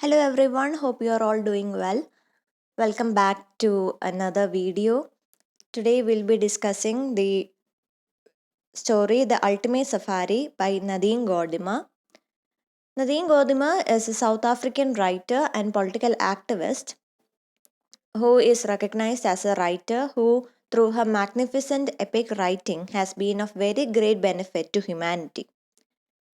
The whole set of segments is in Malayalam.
Hello everyone, hope you are all doing well. Welcome back to another video. Today we'll be discussing the story The Ultimate Safari by Nadine Gordimer. Nadine Gordimer is a South African writer and political activist who is recognized as a writer who, through her magnificent epic writing, has been of very great benefit to humanity.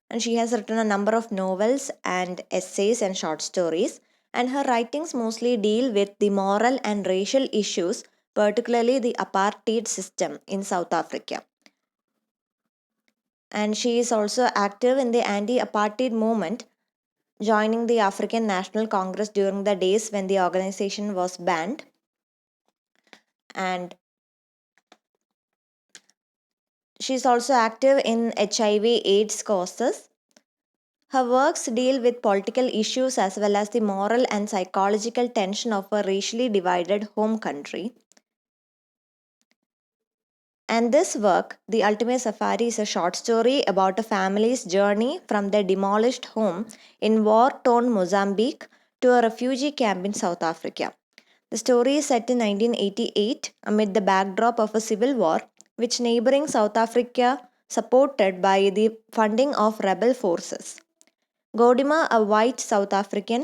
And she has written a number of novels and essays and short stories, and her writings mostly deal with the moral and racial issues, particularly the apartheid system in South Africa. And she is also active in the anti-apartheid movement, joining the African National Congress during the days when the organization was banned. And she is also active in HIV/AIDS causes. Her works deal with political issues as well as the moral and psychological tension of a racially divided home country. And this work, The Ultimate Safari, is a short story about a family's journey from their demolished home in war-torn Mozambique to a refugee camp in South Africa. The story is set in 1988 amid the backdrop of a civil war, which neighboring South Africa supported by the funding of rebel forces. Gordimer, a white South African,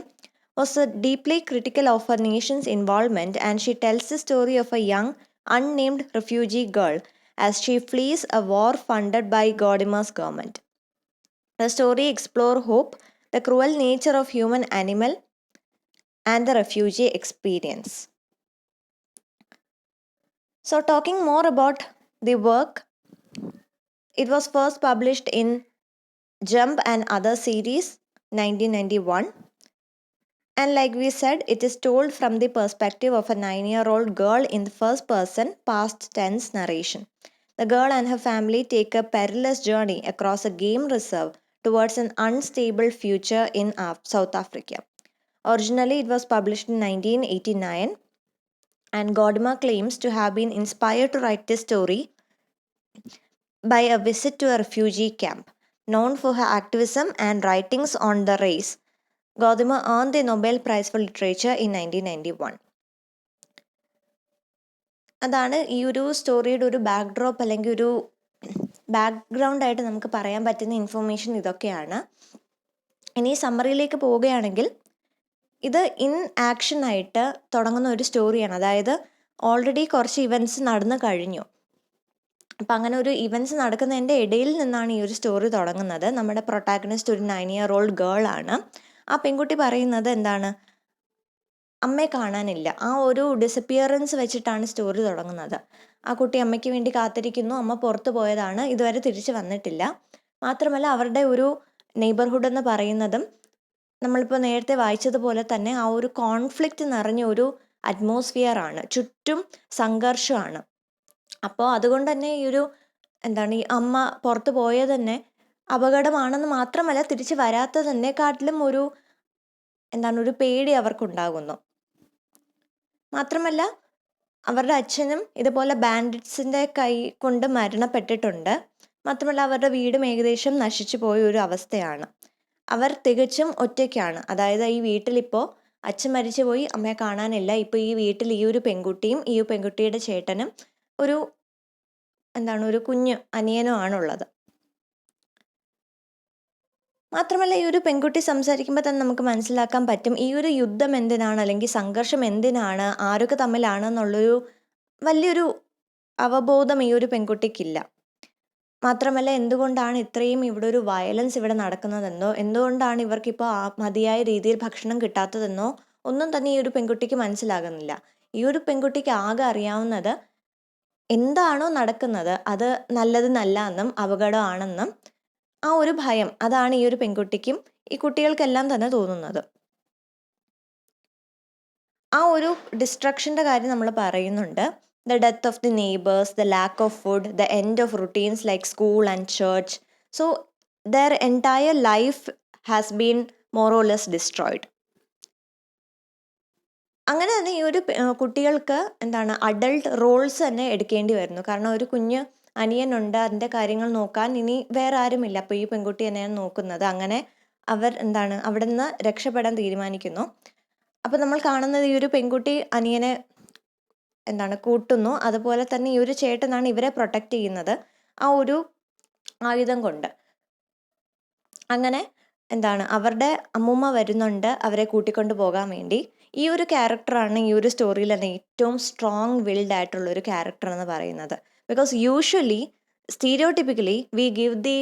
was deeply critical of her nation's involvement, and she tells the story of a young, unnamed refugee girl as she flees a war funded by Gordimer's government. The story explores hope, the cruel nature of human animal, and the refugee experience. So, talking more about the work, it was first published in Jump and Other series 1991. And like we said, it is told from the perspective of a 9-year-old girl in the first person, past tense narration. The girl and her family take a perilous journey across a game reserve towards an unstable future in South Africa. Originally, it was published in 1989, and Gordimer claims to have been inspired to write this story by a visit to a refugee camp. Known for her activism and writings on the race, Gordimer earned the Nobel Prize for Literature in 1991. അതാണ് ഈ ഒരു സ്റ്റോറിയുടെ ഒരു ബാക്ക്ഡ്രോപ്പ് അല്ലെങ്കിൽ ഒരു ബാക്ക്ഗ്രൗണ്ട് ആയിട്ട് നമുക്ക് പറയാൻ പറ്റുന്ന ഇൻഫർമേഷൻ ഇതൊക്കെയാണ്. ഇനി സമ്മറിയിലേക്ക് പോവുകയാണെങ്കിൽ ഇത് ഇൻ ആക്ഷൻ ആയിട്ട് തുടങ്ങുന്ന ഒരു സ്റ്റോറിയാണ്. അതായത് ഓൾറെഡി കുറച്ച് ഇവൻറ്റ്സ് നടന്നു കഴിഞ്ഞു. അപ്പം അങ്ങനെ ഒരു ഇവൻറ്റ്സ് നടക്കുന്നതിൻ്റെ ഇടയിൽ നിന്നാണ് ഈ ഒരു സ്റ്റോറി തുടങ്ങുന്നത്. നമ്മുടെ പ്രൊട്ടാഗണിസ്റ്റ് ഒരു 9-year-old ഗേൾ ആണ്. ആ പെൺകുട്ടി പറയുന്നത് എന്താണ്, അമ്മയെ കാണാനില്ല. ആ ഒരു ഡിസപ്പിയറൻസ് വെച്ചിട്ടാണ് സ്റ്റോറി തുടങ്ങുന്നത്. ആ കുട്ടി അമ്മയ്ക്ക് വേണ്ടി കാത്തിരിക്കുന്നു, അമ്മ പുറത്തു പോയതാണ്, ഇതുവരെ തിരിച്ചു വന്നിട്ടില്ല. മാത്രമല്ല അവരുടെ ഒരു നെയ്ബർഹുഡ് എന്ന് പറയുന്നതും നമ്മളിപ്പോൾ നേരത്തെ വായിച്ചതുപോലെ തന്നെ ആ ഒരു കോൺഫ്ലിക്റ്റ് നിറഞ്ഞ ഒരു അറ്റ്മോസ്ഫിയർ ആണ്, ചുറ്റും സംഘർഷമാണ്. അപ്പോൾ അതുകൊണ്ട് തന്നെ ഈ ഒരു ഈ അമ്മ പുറത്തു പോയത് തന്നെ അപകടമാണെന്ന് മാത്രമല്ല, തിരിച്ച് വരാത്തതിനെക്കാട്ടിലും ഒരു ഒരു പേടി അവർക്കുണ്ടാകുന്നു. മാത്രമല്ല അവരുടെ അച്ഛനും ഇതുപോലെ ബാൻഡിറ്റ്സിൻ്റെ കൈ കൊണ്ട് മരണപ്പെട്ടിട്ടുണ്ട്. മാത്രമല്ല അവരുടെ വീടും ഏകദേശം നശിച്ചു പോയ ഒരു അവസ്ഥയാണ്. അവർ തികച്ചും ഒറ്റയ്ക്കാണ്. അതായത് ഈ വീട്ടിലിപ്പോൾ അച്ഛൻ മരിച്ചു പോയി, അമ്മയെ കാണാനില്ല. ഇപ്പോൾ ഈ വീട്ടിൽ ഈ ഒരു പെൺകുട്ടിയും ഈ പെൺകുട്ടിയുടെ ചേട്ടനും ഒരു ഒരു കുഞ്ഞ് അനിയനും ആണുള്ളത്. മാത്രമല്ല ഈ ഒരു പെൺകുട്ടി സംസാരിക്കുമ്പോൾ തന്നെ നമുക്ക് മനസ്സിലാക്കാൻ പറ്റും ഈ ഒരു യുദ്ധം എന്തിനാണ്, അല്ലെങ്കിൽ സംഘർഷം എന്തിനാണ്, ആരൊക്കെ തമ്മിലാണെന്നുള്ളൊരു വലിയൊരു അവബോധം ഈ ഒരു പെൺകുട്ടിക്കില്ല. മാത്രമല്ല എന്തുകൊണ്ടാണ് ഇത്രയും ഇവിടെ ഒരു വയലൻസ് ഇവിടെ നടക്കുന്നതെന്നോ, എന്തുകൊണ്ടാണ് ഇവർക്കിപ്പോൾ മതിയായ രീതിയിൽ ഭക്ഷണം കിട്ടാത്തതെന്നോ ഒന്നും തന്നെ ഈ ഒരു പെൺകുട്ടിക്ക് മനസ്സിലാകുന്നില്ല. ഈ ഒരു പെൺകുട്ടിക്ക് ആകെ അറിയാവുന്നത് എന്താണോ നടക്കുന്നത് അത് നല്ലതെന്നല്ല എന്നും അപകടമാണെന്നും ആ ഒരു ഭയം, അതാണ് ഈ ഒരു പെൺകുട്ടിക്കും ഈ കുട്ടികൾക്കെല്ലാം തന്നെ തോന്നുന്നത്. ആ ഒരു ഡിസ്ട്രക്ഷൻ്റെ കാര്യം നമ്മൾ പറയുന്നുണ്ട്. The death of the neighbors, the lack of food, the end of routines like school and church. So their entire life has been more or less destroyed. അങ്ങനെ തന്നെ ഈ ഒരു കുട്ടികൾക്ക് അഡൾട്ട് റോൾസ് തന്നെ എടുക്കേണ്ടി വരുന്നു. കാരണം ഒരു കുഞ്ഞ് അനിയനുണ്ട്, അതിൻ്റെ കാര്യങ്ങൾ നോക്കാൻ ഇനി വേറെ ആരുമില്ല. അപ്പോൾ ഈ പെൺകുട്ടി തന്നെയാണ് നോക്കുന്നത്. അങ്ങനെ അവർ അവിടെ നിന്ന് രക്ഷപ്പെടാൻ തീരുമാനിക്കുന്നു. അപ്പോൾ നമ്മൾ കാണുന്നത് ഈ ഒരു പെൺകുട്ടി അനിയനെ കൂട്ടുന്നു. അതുപോലെ തന്നെ ഈ ഒരു ചേട്ടനാണ് ഇവരെ പ്രൊട്ടക്റ്റ് ചെയ്യുന്നത് ആ ഒരു ആയുധം കൊണ്ട്. അങ്ങനെ അവരുടെ അമ്മൂമ്മ വരുന്നുണ്ട് അവരെ കൂട്ടിക്കൊണ്ട് പോകാൻ വേണ്ടി. ഈ ഒരു ക്യാരക്ടറാണ് ഈ ഒരു സ്റ്റോറിയിൽ തന്നെ ഏറ്റവും സ്ട്രോങ് വിൽഡ് ആയിട്ടുള്ള ഒരു ക്യാരക്ടർ എന്ന് പറയുന്നത്. Because usually stereotypically we give the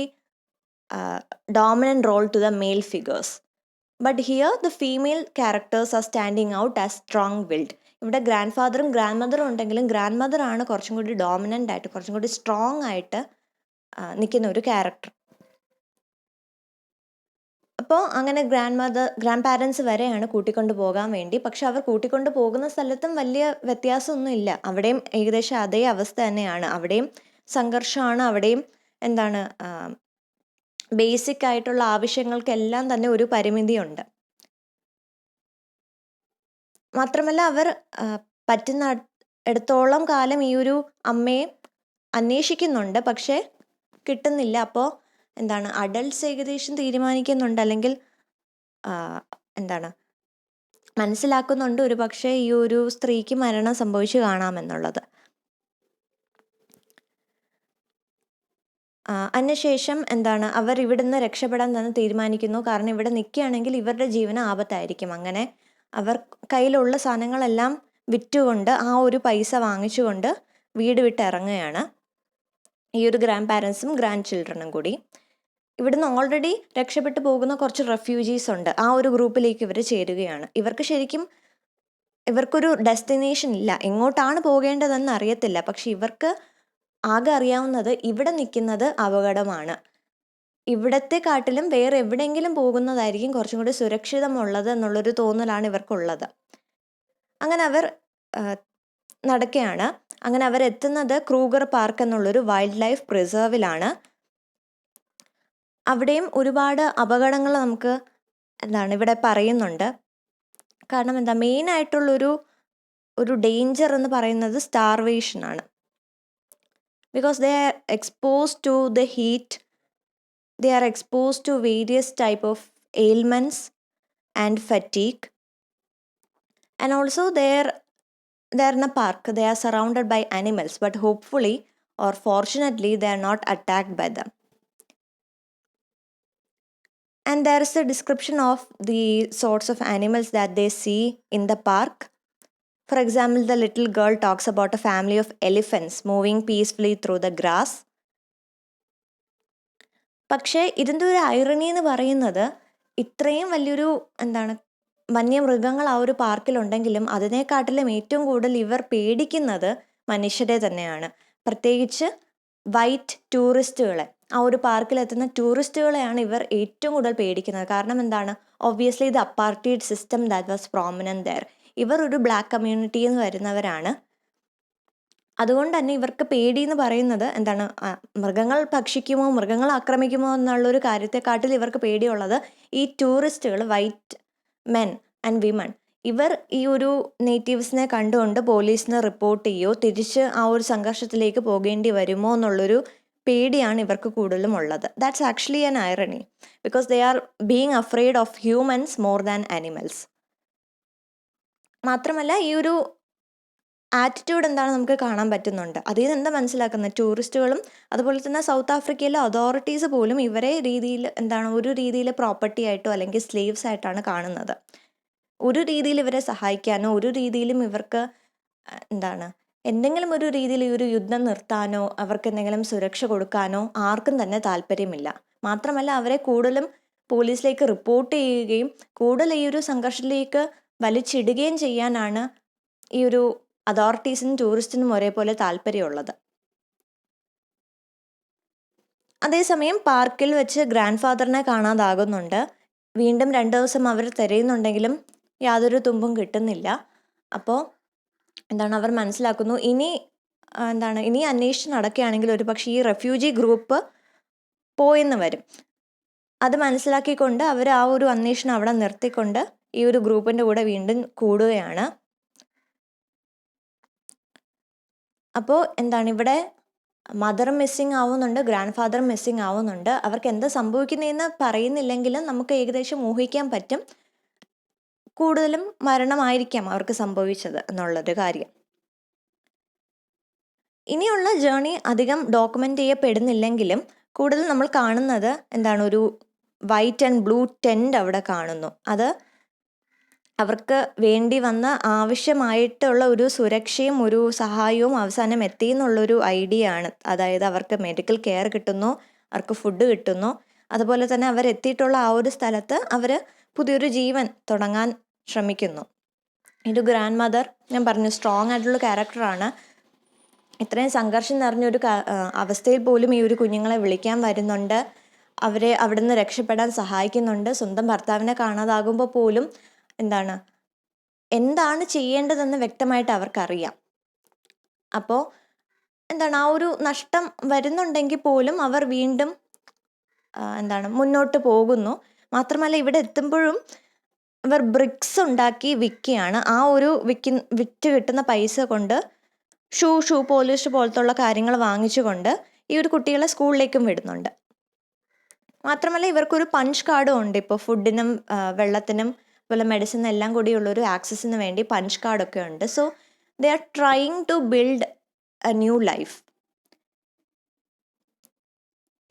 dominant role to the male figures. But here the female characters are standing out as strong-willed. ഇവിടെ ഗ്രാൻഡ് ഫാദറും ഗ്രാൻഡ് മദറും ഉണ്ടെങ്കിലും ഗ്രാൻഡ് മദർ ആണ് കുറച്ചും കൂടി ഡോമിനൻ്റ് ആയിട്ട് കുറച്ചും കൂടി സ്ട്രോങ് ആയിട്ട് നിൽക്കുന്ന ഒരു ക്യാരക്ടർ. അപ്പോൾ അങ്ങനെ ഗ്രാൻഡ് പാരൻസ് വരെയാണ് കൂട്ടിക്കൊണ്ട് പോകാൻ വേണ്ടി. പക്ഷെ അവർ കൂട്ടിക്കൊണ്ട് പോകുന്ന സ്ഥലത്തും വലിയ വ്യത്യാസമൊന്നും ഇല്ല. അവിടെയും ഏകദേശം അതേ അവസ്ഥ തന്നെയാണ്. അവിടെയും സംഘർഷമാണ്. അവിടെയും ബേസിക് ആയിട്ടുള്ള ആവശ്യങ്ങൾക്കെല്ലാം തന്നെ ഒരു പരിമിതിയുണ്ട്. മാത്രമല്ല അവർ പറ്റുന്ന ഇടത്തോളം കാലം ഈ ഒരു അമ്മയെ അന്വേഷിക്കുന്നുണ്ട്, പക്ഷേ കിട്ടുന്നില്ല. അപ്പോൾ അഡൾട്ട്സ് ഏകദേശം തീരുമാനിക്കുന്നുണ്ട്, അല്ലെങ്കിൽ മനസ്സിലാക്കുന്നുണ്ട് ഒരു പക്ഷേ ഈ ഒരു സ്ത്രീക്ക് മരണം സംഭവിച്ചു കാണാമെന്നുള്ളത്. അതിനുശേഷം അവർ ഇവിടുന്ന് രക്ഷപ്പെടാൻ തന്നെ തീരുമാനിക്കുന്നു. കാരണം ഇവിടെ നിൽക്കുകയാണെങ്കിൽ ഇവരുടെ ജീവന് ആപത്തായിരിക്കും. അങ്ങനെ അവർ കയ്യിലുള്ള സാധനങ്ങളെല്ലാം വിറ്റുകൊണ്ട് ആ ഒരു പൈസ വാങ്ങിച്ചുകൊണ്ട് വീട് വിട്ട് ഇറങ്ങുകയാണ് ഈ ഒരു ഗ്രാൻഡ് പാരൻസും ഗ്രാൻഡ് ചിൽഡ്രനും കൂടി. ഇവിടുന്ന് ഓൾറെഡി രക്ഷപ്പെട്ടു പോകുന്ന കുറച്ച് റെഫ്യൂജീസ് ഉണ്ട്. ആ ഒരു ഗ്രൂപ്പിലേക്ക് ഇവർ ചേരുകയാണ്. ഇവർക്കൊരു ഡെസ്റ്റിനേഷൻ ഇല്ല, എങ്ങോട്ടാണ് പോകേണ്ടതെന്ന് അറിയത്തില്ല. പക്ഷെ ഇവർക്ക് ആകെ അറിയാവുന്നത് ഇവിടെ നിൽക്കുന്നത് അപകടമാണ്, ഇവിടത്തെ കാട്ടിലും വേറെ എവിടെയെങ്കിലും പോകുന്നതായിരിക്കും കുറച്ചും കൂടി സുരക്ഷിതമുള്ളത് എന്നുള്ളൊരു തോന്നലാണ് ഇവർക്കുള്ളത്. അങ്ങനെ അവർ നടക്കുകയാണ്. അങ്ങനെ അവരെത്തുന്നത് ക്രൂഗർ പാർക്ക് എന്നുള്ളൊരു വൈൽഡ് ലൈഫ് പ്രിസർവിലാണ്. അവിടെയും ഒരുപാട് അപകടങ്ങൾ നമുക്ക് ഇവിടെ പറയുന്നുണ്ട്. കാരണം മെയിനായിട്ടുള്ളൊരു ഡേഞ്ചർ എന്ന് പറയുന്നത് സ്റ്റാർവേഷനാണ്. Because they are exposed to the heat, they are exposed to various type of ailments and fatigue, and also they are in a park, they are surrounded by animals, but hopefully or fortunately they are not attacked by them. And there is a description of the sorts of animals that they see in the park. For example, the little girl talks about a family of elephants moving peacefully through the grass. പക്ഷേ ഇതിൻ്റെ ഒരു ഐറണി എന്ന് പറയുന്നത്, ഇത്രയും വലിയൊരു വന്യമൃഗങ്ങൾ ആ ഒരു പാർക്കിലുണ്ടെങ്കിലും അതിനെക്കാട്ടിലും ഏറ്റവും കൂടുതൽ ഇവർ പേടിക്കുന്നത് മനുഷ്യരെ തന്നെയാണ്. പ്രത്യേകിച്ച് വൈറ്റ് ടൂറിസ്റ്റുകളെ, ആ ഒരു പാർക്കിലെത്തുന്ന ടൂറിസ്റ്റുകളെയാണ് ഇവർ ഏറ്റവും കൂടുതൽ പേടിക്കുന്നത്. കാരണം obviously the apartheid system that was prominent there. ഇവർ ഒരു ബ്ലാക്ക് കമ്മ്യൂണിറ്റിയിൽ നിന്ന് വരുന്നവരാണ്. അതുകൊണ്ട് തന്നെ ഇവർക്ക് പേടി എന്ന് പറയുന്നത് മൃഗങ്ങൾ ഭക്ഷിക്കുമോ, മൃഗങ്ങൾ ആക്രമിക്കുമോ എന്നുള്ളൊരു കാര്യത്തെക്കാട്ടിൽ ഇവർക്ക് പേടിയുള്ളത് ഈ ടൂറിസ്റ്റുകൾ, വൈറ്റ് മെൻ ആൻഡ് വിമൺ. ഇവർ ഈ ഒരു നേറ്റീവ്സിനെ കണ്ടുകൊണ്ട് പോലീസിന് റിപ്പോർട്ട് ചെയ്യോ തിരിച്ച് ആ ഒരു സംഘർഷത്തിലേക്ക് പോകേണ്ടി വരുമോ എന്നുള്ളൊരു പേടിയാണ് ഇവർക്ക് കൂടുതലും ഉള്ളത്. That's actually an irony, because they are being afraid of humans more than animals. മാത്രമല്ല ഈ ഒരു ആറ്റിറ്റ്യൂഡ് നമുക്ക് കാണാൻ പറ്റുന്നുണ്ട്. അതിൽ നിന്ന് എന്താ മനസ്സിലാക്കുന്നത്, ടൂറിസ്റ്റുകളും അതുപോലെ തന്നെ സൗത്ത് ആഫ്രിക്കയിലെ അതോറിറ്റീസ് പോലും ഇവരെ രീതിയിൽ ഒരു രീതിയിൽ പ്രോപ്പർട്ടി ആയിട്ടോ അല്ലെങ്കിൽ സ്ലേവ്സ് ആയിട്ടാണ് കാണുന്നത്. ഒരു രീതിയിൽ ഇവരെ സഹായിക്കാനോ ഒരു രീതിയിലും ഇവർക്ക് എന്തെങ്കിലും ഒരു രീതിയിൽ ഈ ഒരു യുദ്ധം നിർത്താനോ അവർക്ക് എന്തെങ്കിലും സുരക്ഷ കൊടുക്കാനോ ആർക്കും തന്നെ താല്പര്യമില്ല. മാത്രമല്ല അവരെ കൂടുതലും പോലീസിലേക്ക് റിപ്പോർട്ട് ചെയ്യുകയും കൂടുതൽ ഈ ഒരു സംഘർഷത്തിലേക്ക് വലിച്ചിടുകയും ചെയ്യാനാണ് ഈ ഒരു അതോറിറ്റീസിനും ടൂറിസ്റ്റിനും ഒരേപോലെ താല്പര്യമുള്ളത്. അതേസമയം പാർക്കിൽ വെച്ച് ഗ്രാൻഡ് ഫാദറിനെ കാണാതാകുന്നുണ്ട്. വീണ്ടും 2 ദിവസം അവർ തിരയുന്നുണ്ടെങ്കിലും യാതൊരു തുമ്പും കിട്ടുന്നില്ല. അപ്പോൾ അവർ മനസ്സിലാക്കുന്നു ഇനി അന്വേഷിച്ച് നടക്കുകയാണെങ്കിൽ ഒരു പക്ഷേ ഈ റെഫ്യൂജി ഗ്രൂപ്പ് പോയെന്ന് വരും. അത് മനസ്സിലാക്കിക്കൊണ്ട് അവർ ആ ഒരു അന്വേഷണം അവിടെ നിർത്തിക്കൊണ്ട് ഈ ഒരു ഗ്രൂപ്പിൻ്റെ കൂടെ വീണ്ടും കൂടുകയാണ്. അപ്പോൾ ഇവിടെ മദറും മിസ്സിങ് ആവുന്നുണ്ട്, ഗ്രാൻഡ് ഫാദറും മിസ്സിങ് ആവുന്നുണ്ട്. അവർക്ക് എന്താ സംഭവിക്കുന്നതെന്ന് പറയുന്നില്ലെങ്കിലും നമുക്ക് ഏകദേശം ഊഹിക്കാൻ പറ്റും കൂടുതലും മരണമായിരിക്കാം അവർക്ക് സംഭവിച്ചത് എന്നുള്ളൊരു കാര്യം. ഇനിയുള്ള ജേണി അധികം ഡോക്യുമെൻ്റ് ചെയ്യപ്പെടുന്നില്ലെങ്കിലും കൂടുതൽ നമ്മൾ കാണുന്നത് എന്താണ്, ഒരു വൈറ്റ് ആൻഡ് ബ്ലൂ ടെൻ്റ് അവിടെ കാണുന്നു. അത് അവർക്ക് വേണ്ടി വന്ന ആവശ്യമായിട്ടുള്ള ഒരു സുരക്ഷയും ഒരു സഹായവും അവസാനം എത്തി എന്നുള്ളൊരു ഐഡിയ ആണ്. അതായത് അവർക്ക് മെഡിക്കൽ കെയർ കിട്ടുന്നു, അവർക്ക് ഫുഡ് കിട്ടുന്നു, അതുപോലെ തന്നെ അവരെത്തിയിട്ടുള്ള ആ ഒരു സ്ഥലത്ത് അവർ പുതിയൊരു ജീവൻ തുടങ്ങാൻ ശ്രമിക്കുന്നു. ഒരു ഗ്രാൻഡ് മദർ, ഞാൻ പറഞ്ഞു, സ്ട്രോങ് ആയിട്ടുള്ള ക്യാരക്ടറാണ്. ഇത്രയും സംഘർഷം നിറഞ്ഞൊരു അവസ്ഥയിൽ പോലും ഈ ഒരു കുഞ്ഞുങ്ങളെ വിളിക്കാൻ വരുന്നുണ്ട്, അവരെ അവിടെ നിന്ന് രക്ഷപ്പെടാൻ സഹായിക്കുന്നുണ്ട്. സ്വന്തം ഭർത്താവിനെ കാണാതാകുമ്പോൾ പോലും എന്താണ് ചെയ്യേണ്ടതെന്ന് വ്യക്തമായിട്ട് അവർക്കറിയാം. അപ്പോൾ ആ ഒരു നഷ്ടം വരുന്നുണ്ടെങ്കിൽ പോലും അവർ വീണ്ടും മുന്നോട്ട് പോകുന്നു. മാത്രമല്ല ഇവിടെ എത്തുമ്പോഴും അവർ ബ്രിക്സ് ഉണ്ടാക്കി വിൽക്കുകയാണ്. ആ ഒരു വിറ്റ് കിട്ടുന്ന പൈസ കൊണ്ട് ഷൂ പോളിഷ് പോലത്തുള്ള കാര്യങ്ങൾ വാങ്ങിച്ചുകൊണ്ട് ഈ ഒരു കുട്ടികളെ സ്കൂളിലേക്കും വിടുന്നുണ്ട്. മാത്രമല്ല ഇവർക്കൊരു പഞ്ച് കാർഡും ഉണ്ട്. ഇപ്പോൾ ഫുഡിനും വെള്ളത്തിനും അതുപോലെ മെഡിസിൻ എല്ലാം കൂടിയുള്ളൊരു ആക്സസിന് വേണ്ടി പഞ്ച് കാർഡൊക്കെ ഉണ്ട്. So they are trying to build a new life.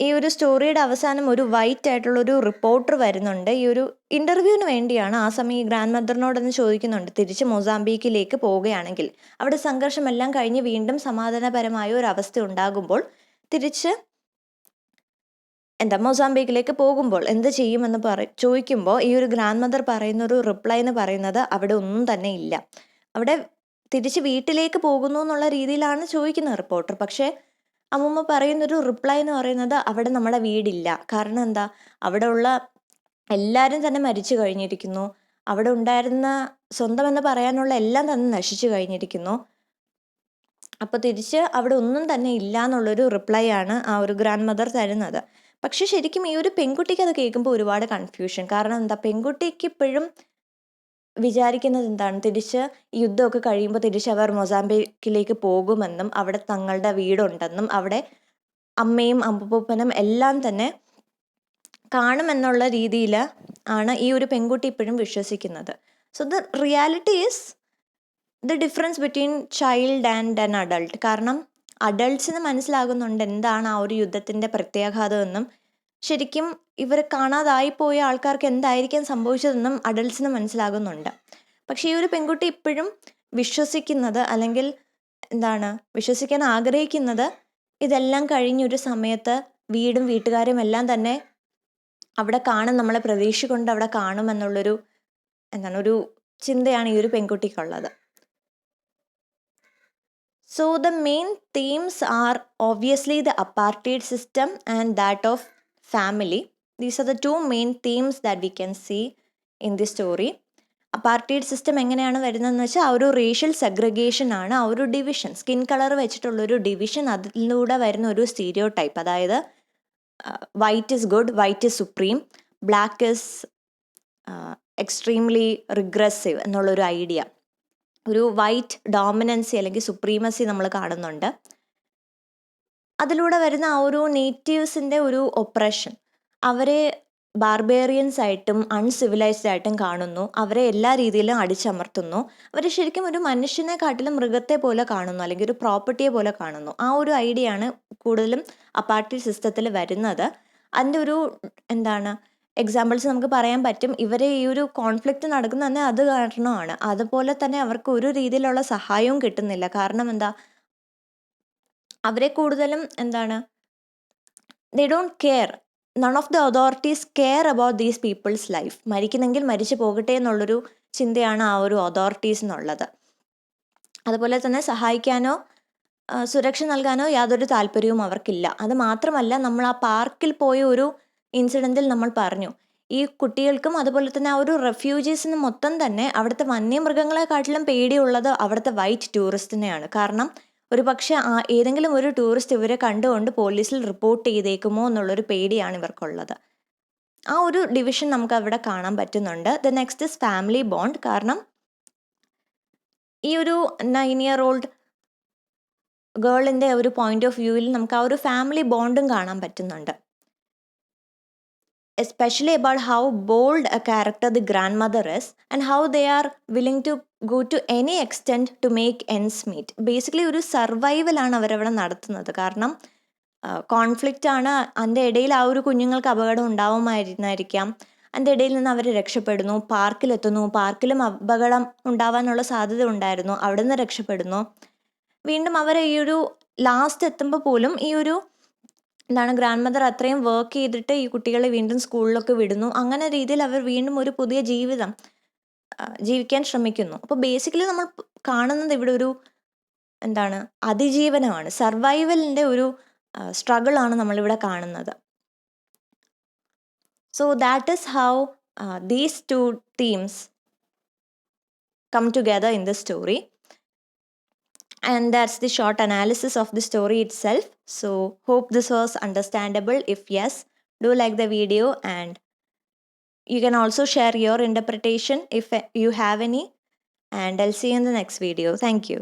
ഈ ഒരു സ്റ്റോറിയുടെ അവസാനം ഒരു വൈറ്റ് ആയിട്ടുള്ളൊരു റിപ്പോർട്ടർ വരുന്നുണ്ട് ഈ ഒരു ഇൻ്റർവ്യൂവിന് വേണ്ടിയാണ്. ആ സമയം ഈ ഗ്രാൻഡ് മദറിനോടൊന്ന് ചോദിക്കുന്നുണ്ട്, തിരിച്ച് മൊസാംബിക്കിലേക്ക് പോവുകയാണെങ്കിൽ അവിടെ സംഘർഷമെല്ലാം കഴിഞ്ഞ് വീണ്ടും സമാധാനപരമായ ഒരു അവസ്ഥ ഉണ്ടാകുമ്പോൾ തിരിച്ച് മൊസാംബിക്കിലേക്ക് പോകുമ്പോൾ എന്ത് ചെയ്യുമെന്ന് ചോദിക്കുമ്പോൾ ഈ ഒരു ഗ്രാൻഡ് മദർ പറയുന്ന ഒരു റിപ്ലൈ എന്ന് പറയുന്നത് അവിടെ ഒന്നും തന്നെ ഇല്ല. അവിടെ തിരിച്ച് വീട്ടിലേക്ക് പോകുന്നു എന്നുള്ള രീതിയിലാണ് ചോദിക്കുന്നത് റിപ്പോർട്ടർ. പക്ഷേ അമ്മൂമ്മ പറയുന്നൊരു റിപ്ലൈ എന്ന് പറയുന്നത് അവിടെ നമ്മുടെ വീടില്ല. കാരണം എന്താ, അവിടെ ഉള്ള എല്ലാവരും തന്നെ മരിച്ചു കഴിഞ്ഞിരിക്കുന്നു, അവിടെ ഉണ്ടായിരുന്ന സ്വന്തം എന്ന് പറയാനുള്ള എല്ലാം തന്നെ നശിച്ചു കഴിഞ്ഞിരിക്കുന്നു. അപ്പോൾ തിരിച്ച് അവിടെ ഒന്നും തന്നെ ഇല്ല എന്നുള്ളൊരു റിപ്ലൈ ആണ് ആ ഒരു ഗ്രാൻഡ് മദർ തരുന്നത്. പക്ഷെ ശരിക്കും ഈ ഒരു പെൺകുട്ടിക്ക് അത് കേൾക്കുമ്പോൾ ഒരുപാട് കൺഫ്യൂഷൻ. കാരണം എന്താ, പെൺകുട്ടിക്ക് ഇപ്പോഴും വിചാരിക്കുന്നത് എന്താണ്, തിരിച്ച് ഈ യുദ്ധമൊക്കെ കഴിയുമ്പോൾ തിരിച്ച് അവർ മൊസാംബിക്കിലേക്ക് പോകുമെന്നും അവിടെ തങ്ങളുടെ വീടുണ്ടെന്നും അവിടെ അമ്മയും അപ്പൂപ്പനും എല്ലാം തന്നെ കാണുമെന്നുള്ള രീതിയിൽ ആണ് ഈ ഒരു പെൺകുട്ടി ഇപ്പോഴും വിശ്വസിക്കുന്നത്. So the reality is the difference between child and an adult. കാരണം അഡൾട്ട്സിന് മനസ്സിലാകുന്നുണ്ട് എന്താണ് ആ ഒരു യുദ്ധത്തിൻ്റെ പ്രത്യാഘാതമെന്നും ശരിക്കും ഇവർ കാണാതായിപ്പോയ ആൾക്കാർക്ക് എന്തായിരിക്കും സംഭവിച്ചതെന്നും അഡൾട്ട്സിന് മനസ്സിലാകുന്നുണ്ട്. പക്ഷേ ഈ ഒരു പെൺകുട്ടി ഇപ്പോഴും വിശ്വസിക്കുന്നത്, അല്ലെങ്കിൽ വിശ്വസിക്കാൻ ആഗ്രഹിക്കുന്നത്, ഇതെല്ലാം കഴിഞ്ഞൊരു സമയത്ത് വീടും വീട്ടുകാരും എല്ലാം തന്നെ അവിടെ കാണും, നമ്മളെ പ്രതീക്ഷിക്കൊണ്ട് അവിടെ കാണുമെന്നുള്ളൊരു ഒരു ചിന്തയാണ് ഈ ഒരു പെൺകുട്ടിക്കുള്ളത്. So the main themes are obviously the apartheid system and that of family. These are the two main themes that we can see in this story. Apartheid system എങ്ങനെയാണ് വരുന്നതെന്ന് വെച്ചാൽ ആ ഒരു റേഷ്യൽ സെഗ്രിഗേഷൻ ആണ്, ആ ഒരു ഡിവിഷൻ, സ്കിൻ കളർ വെച്ചിട്ടുള്ളൊരു ഡിവിഷൻ, അതിലൂടെ വരുന്ന ഒരു സ്റ്റീരിയോ ടൈപ്പ്. അതായത് white is good, white is supreme, black is extremely regressive എന്നുള്ളൊരു ഐഡിയ, ഒരു വൈറ്റ് ഡോമിനൻസി അല്ലെങ്കിൽ സുപ്രീമസി നമ്മൾ കാണുന്നുണ്ട്. അതിലൂടെ വരുന്ന ആ ഒരു നേറ്റീവ്സിൻ്റെ ഒരു ഒപ്രഷൻ, അവരെ ബാർബേറിയൻസ് ആയിട്ടും അൺസിവിലൈസ്ഡ് ആയിട്ടും കാണുന്നു, അവരെ എല്ലാ രീതിയിലും അടിച്ചമർത്തുന്നു, അവർ ശരിക്കും ഒരു മനുഷ്യനെ കാട്ടിലും മൃഗത്തെ പോലെ കാണുന്നു, അല്ലെങ്കിൽ ഒരു പ്രോപ്പർട്ടിയെ പോലെ കാണുന്നു. ആ ഒരു ഐഡിയ ആണ് കൂടുതലും അപ്പാർട്ടൈഡ് സിസ്റ്റത്തിൽ വരുന്നത്. അതിൻ്റെ ഒരു എക്സാമ്പിൾസ് നമുക്ക് പറയാൻ പറ്റും. ഇവരെ ഈ ഒരു കോൺഫ്ലിക്റ്റ് നടക്കുന്ന തന്നെ അത് കാരണമാണ്. അതുപോലെ തന്നെ അവർക്ക് ഒരു രീതിയിലുള്ള സഹായവും കിട്ടുന്നില്ല. കാരണം എന്താ, അവരെ കൂടുതലും they don't care, none of the authorities care about these peoples life. മരിക്കുന്നെങ്കിൽ മരിച്ചു പോകട്ടെ എന്നുള്ളൊരു ചിന്തയാണ് ആ ഒരു അതോറിറ്റീസ് എന്നുള്ളത്. അതുപോലെ തന്നെ സഹായിക്കാനോ സുരക്ഷ നൽകാനോ യാതൊരു താല്പര്യവും അവർക്കില്ല. അത് മാത്രമല്ല, നമ്മൾ ആ പാർക്കിൽ പോയ ഒരു ഇൻസിഡൻറ്റിൽ നമ്മൾ പറഞ്ഞു, ഈ കുട്ടികൾക്കും അതുപോലെ തന്നെ ആ ഒരു റെഫ്യൂജീസിനും മൊത്തം തന്നെ അവിടുത്തെ വന്യമൃഗങ്ങളെക്കാട്ടിലും പേടിയുള്ളത് അവിടുത്തെ വൈറ്റ് ടൂറിസ്റ്റിനെയാണ്. കാരണം ഒരു പക്ഷേ ഏതെങ്കിലും ഒരു ടൂറിസ്റ്റ് ഇവരെ കണ്ടുകൊണ്ട് പോലീസിൽ റിപ്പോർട്ട് ചെയ്തേക്കുമോ എന്നുള്ളൊരു പേടിയാണ് ഇവർക്കുള്ളത്. ആ ഒരു ഡിവിഷൻ നമുക്ക് അവിടെ കാണാൻ പറ്റുന്നുണ്ട്. The next is family bond. കാരണം ഈ ഒരു 9-year-old ഗേളിൻ്റെ ഒരു പോയിന്റ് ഓഫ് വ്യൂവിൽ നമുക്ക് ആ ഒരു ഫാമിലി ബോണ്ടും കാണാൻ പറ്റുന്നുണ്ട്. Especially about how bold a character the grandmother is and how they are willing to go to any extent to make ends meet. Basically ഒരു സർവൈവലാണ് അവരവിടെ നടത്തുന്നത്. കാരണം കോൺഫ്ലിക്റ്റ് ആണ്, അതിൻ്റെ ഇടയിൽ ആ ഒരു കുഞ്ഞുങ്ങൾക്ക് അപകടം ഉണ്ടാവുമായിരുന്നായിരിക്കാം. അതിൻ്റെ ഇടയിൽ നിന്ന് അവർ രക്ഷപ്പെടുന്നു, പാർക്കിലെത്തുന്നു, പാർക്കിലും അപകടം ഉണ്ടാവാനുള്ള സാധ്യത ഉണ്ടായിരുന്നു, അവിടെ നിന്ന് രക്ഷപ്പെടുന്നു. വീണ്ടും അവർ ഈ ഒരു ലാസ്റ്റ് എത്തുമ്പോൾ പോലും ഈ ഒരു ഗ്രാൻഡ് മദർ അത്രയും വർക്ക് ചെയ്തിട്ട് ഈ കുട്ടികളെ വീണ്ടും സ്കൂളിലൊക്കെ വിടുന്നു. അങ്ങനെ രീതിയിൽ അവർ വീണ്ടും ഒരു പുതിയ ജീവിതം ജീവിക്കാൻ ശ്രമിക്കുന്നു. അപ്പോൾ ബേസിക്കലി നമ്മൾ കാണുന്നത് ഇവിടെ ഒരു അതിജീവനമാണ്, സർവൈവലിൻ്റെ ഒരു സ്ട്രഗിളാണ് നമ്മളിവിടെ കാണുന്നത്. So that is how these two teams come together in the story. And that's the short analysis of the story itself. So hope this was understandable. If yes, do like the video, and you can also share your interpretation if you have any, and I'll see you in the next video. Thank you.